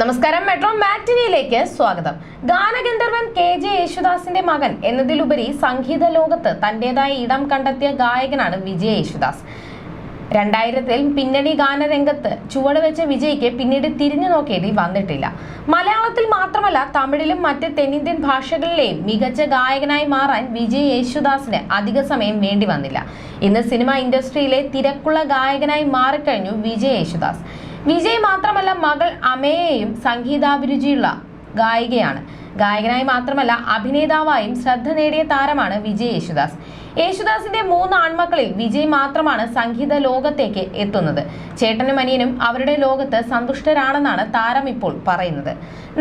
നമസ്കാരം, മെട്രോ മാറ്റിനിയിലേക്ക് സ്വാഗതം. ഗാനഗന്ധർവൻ KJ യേശുദാസിന്റെ മകൻ എന്നതിലുപരി സംഗീത ലോകത്ത് തന്റേതായ ഇടം കണ്ടെത്തിയ ഗായകനാണ് വിജയ് യേശുദാസ്. 2000-ൽ പിന്നണി ഗാനരംഗത്ത് ചുവടുവെച്ച വിജയ്ക്ക് പിന്നീട് തിരിഞ്ഞു നോക്കേണ്ടി വന്നിട്ടില്ല. മലയാളത്തിൽ മാത്രമല്ല, തമിഴിലും മറ്റ് തെന്നിന്ത്യൻ ഭാഷകളിലെയും മികച്ച ഗായകനായി മാറാൻ വിജയ് യേശുദാസിന് അധിക സമയം വേണ്ടി വന്നില്ല. ഇന്ന് സിനിമ ഇൻഡസ്ട്രിയിലെ തിരക്കുള്ള ഗായകനായി മാറിക്കഴിഞ്ഞു വിജയ് യേശുദാസ്. വിജയ് മാത്രമല്ല, മകൾ അമേയയും സംഗീതാഭിരുചിയുള്ള ഗായികയാണ്. ഗായകനായി മാത്രമല്ല, അഭിനേതാവായും ശ്രദ്ധ നേടിയ താരമാണ് വിജയ് യേശുദാസ്. യേശുദാസിന്റെ 3 ആൺമക്കളിൽ വിജയ് മാത്രമാണ് സംഗീത ലോകത്തേക്ക് എത്തുന്നത്. ചേട്ടനും അനിയനും അവരുടെ ലോകത്ത് സന്തുഷ്ടരാണെന്നാണ് താരം ഇപ്പോൾ പറയുന്നത്.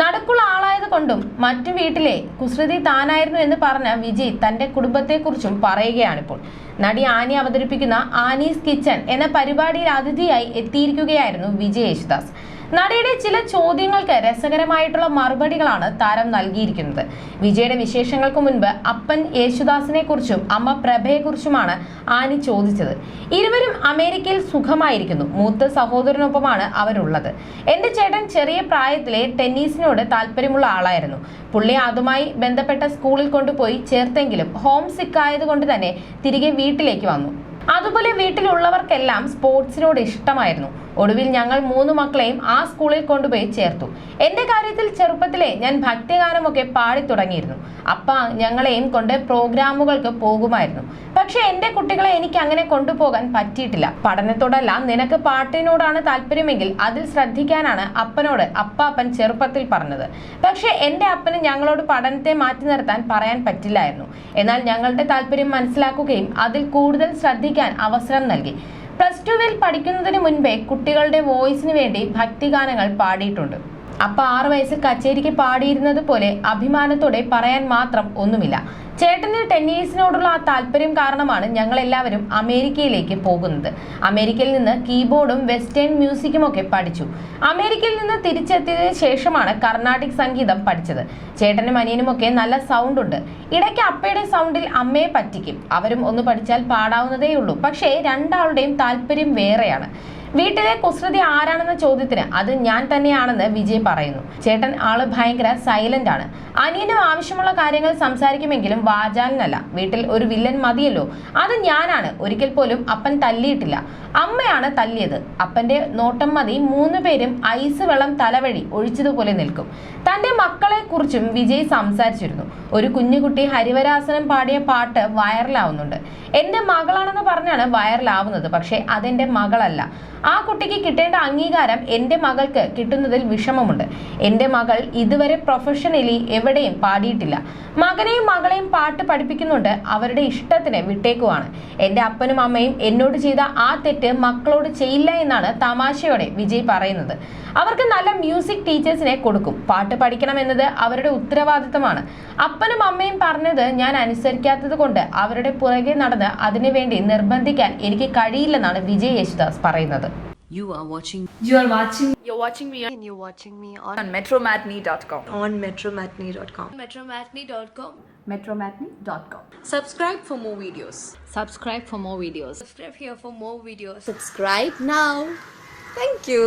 നടുക്കുള്ള ആളായത് കൊണ്ടും മറ്റു വീട്ടിലെ കുസൃതി താനായിരുന്നു എന്ന് പറഞ്ഞ വിജയ് തന്റെ കുടുംബത്തെക്കുറിച്ചും പറയുകയാണിപ്പോൾ. നടി ആനി അവതരിപ്പിക്കുന്ന ആനീസ് കിച്ചൺ എന്ന പരിപാടിയിൽ അതിഥിയായി എത്തിയിരിക്കുകയായിരുന്നു വിജയ് യേശുദാസ്. നടിയുടെ ചില ചോദ്യങ്ങൾക്ക് രസകരമായിട്ടുള്ള മറുപടികളാണ് താരം നൽകിയിരിക്കുന്നത്. വിജയുടെ വിശേഷങ്ങൾക്ക് മുൻപ് അപ്പൻ യേശുദാസിനെ കുറിച്ചും അമ്മ പ്രഭയെ കുറിച്ചുമാണ് ആനി ചോദിച്ചത്. ഇരുവരും അമേരിക്കയിൽ സുഖമായിരിക്കുന്നു. മൂത്ത സഹോദരനൊപ്പമാണ് അവരുള്ളത്. എന്റെ ചേട്ടൻ ചെറിയ പ്രായത്തിലെ ടെന്നീസിനോട് താല്പര്യമുള്ള ആളായിരുന്നു. പുള്ളി അതുമായി ബന്ധപ്പെട്ട സ്കൂളിൽ കൊണ്ടുപോയി ചേർത്തെങ്കിലും ഹോം സിക്ക് ആയതുകൊണ്ട് തന്നെ തിരികെ വീട്ടിലേക്ക് വന്നു. അതുപോലെ വീട്ടിലുള്ളവർക്കെല്ലാം സ്പോർട്സിനോട് ഇഷ്ടമായിരുന്നു. ഒടുവിൽ ഞങ്ങൾ 3 മക്കളെയും ആ സ്കൂളിൽ കൊണ്ടുപോയി ചേർത്തു. എന്റെ കാര്യത്തിൽ ചെറുപ്പത്തിലെ ഞാൻ ഭക്തിഗാനമൊക്കെ പാടി തുടങ്ങിയിരുന്നു. അപ്പ ഞങ്ങളെയും കൊണ്ട് പ്രോഗ്രാമുകൾക്ക് പോകുമായിരുന്നു. പക്ഷെ എന്റെ കുട്ടികളെ എനിക്ക് അങ്ങനെ കൊണ്ടുപോകാൻ പറ്റിയിട്ടില്ല. പഠനത്തോടല്ല, നിനക്ക് പാട്ടിനോടാണ് താല്പര്യമെങ്കിൽ അതിൽ ശ്രദ്ധിക്കാനാണ് അപ്പനോട് അപ്പാപ്പൻ ചെറുപ്പത്തിൽ പറഞ്ഞത്. പക്ഷെ എന്റെ അപ്പന് ഞങ്ങളോട് പഠനത്തെ മാറ്റി നിർത്താൻ പറയാൻ പറ്റില്ലായിരുന്നു. എന്നാൽ ഞങ്ങളുടെ താല്പര്യം മനസ്സിലാക്കുകയും അതിൽ കൂടുതൽ ശ്രദ്ധിക്കാൻ അവസരം നൽകി. +2-ൽ പഠിക്കുന്നതിന് മുൻപേ കുട്ടികളുടെ വോയിസിന് വേണ്ടി ഭക്തിഗാനങ്ങൾ പാടിയിട്ടുണ്ട്. അപ്പ 6 വയസ്സിൽ കച്ചേരിക്ക് പാടിയിരുന്നത് പോലെ അഭിമാനത്തോടെ പറയാൻ മാത്രം ഒന്നുമില്ല. ചേട്ടന് ടെന്നീസിനോടുള്ള ആ താല്പര്യം കാരണമാണ് ഞങ്ങൾ എല്ലാവരും അമേരിക്കയിലേക്ക് പോകുന്നത്. അമേരിക്കയിൽ നിന്ന് കീബോർഡും വെസ്റ്റേൺ മ്യൂസിക്കും ഒക്കെ പഠിച്ചു. അമേരിക്കയിൽ നിന്ന് തിരിച്ചെത്തിയതിനു ശേഷമാണ് കർണാട്ടിക് സംഗീതം പഠിച്ചത്. ചേട്ടനും അനിയനും ഒക്കെ നല്ല സൗണ്ട് ഉണ്ട്. ഇടയ്ക്ക് അപ്പയുടെ സൗണ്ടിൽ അമ്മയെ പറ്റിക്കും. അവരും ഒന്ന് പഠിച്ചാൽ പാടാവുന്നതേ ഉള്ളൂ. പക്ഷേ രണ്ടാളുടെയും താല്പര്യം വേറെയാണ്. വീട്ടിലെ കുസൃതി ആരാണെന്ന ചോദ്യത്തിന് അത് ഞാൻ തന്നെയാണെന്ന് വിജയ് പറയുന്നു. ചേട്ടൻ ആള് ഭയങ്കര സൈലന്റ് ആണ്. അനിയനും ആവശ്യമുള്ള കാര്യങ്ങൾ സംസാരിക്കുമെങ്കിലും വാചാലനല്ല. വീട്ടിൽ ഒരു വില്ലൻ മതിയല്ലോ, അത് ഞാനാണ്. ഒരിക്കൽ പോലും അപ്പൻ തല്ലിയിട്ടില്ല, അമ്മയാണ് തല്ലിയത്. അപ്പന്റെ നോട്ടം മതി 3 പേരും ഐസ് വെള്ളം തലവഴി ഒഴിച്ചതുപോലെ നിൽക്കും. തന്റെ മക്കളെ കുറിച്ചും വിജയ് സംസാരിച്ചിരുന്നു. ഒരു കുഞ്ഞുകുട്ടി ഹരിവരാസനം പാടിയ പാട്ട് വൈറലാവുന്നുണ്ട്. എന്റെ മകളാണെന്ന് പറഞ്ഞാണ് വൈറലാവുന്നത്. പക്ഷെ അതെന്റെ മകളല്ല. ആ കുട്ടിക്ക് കിട്ടേണ്ട അംഗീകാരം എന്റെ മകൾക്ക് കിട്ടുന്നതിൽ വിഷമമുണ്ട്. എന്റെ മകൾ ഇതുവരെ പ്രൊഫഷണലി എവിടെയും പാടിയിട്ടില്ല. മകനെയും മകളെയും പാട്ട് പഠിപ്പിക്കുന്നുണ്ട്. അവരുടെ ഇഷ്ടത്തിന് വിട്ടേക്കുവാണ്. എന്റെ അപ്പനും അമ്മയും എന്നോട് ചെയ്ത ആ തെറ്റ് മക്കളോട് ചെയ്യില്ല എന്നാണ് തമാശയോടെ വിജയ് പറയുന്നത്. അവർക്ക് നല്ല മ്യൂസിക് ടീച്ചേഴ്സിനെ കൊടുക്കും. പാട്ട് പഠിക്കണം എന്നത് അവരുടെ ഉത്തരവാദിത്തമാണ്. അപ്പനും അമ്മയും പറഞ്ഞത് ഞാൻ അനുസരിക്കാത്തത് കൊണ്ട് അവരുടെ പുറകെ നടന്ന് അതിനുവേണ്ടി നിർബന്ധിക്കാൻ എനിക്ക് കഴിയില്ലെന്നാണ് വിജയ് യേശുദാസ് പറയുന്നത്. You're watching me on metromatney.com. metromatney.com. metromatney.com. Subscribe for more videos. Subscribe for more videos. Subscribe here for more videos. Subscribe now. Thank you.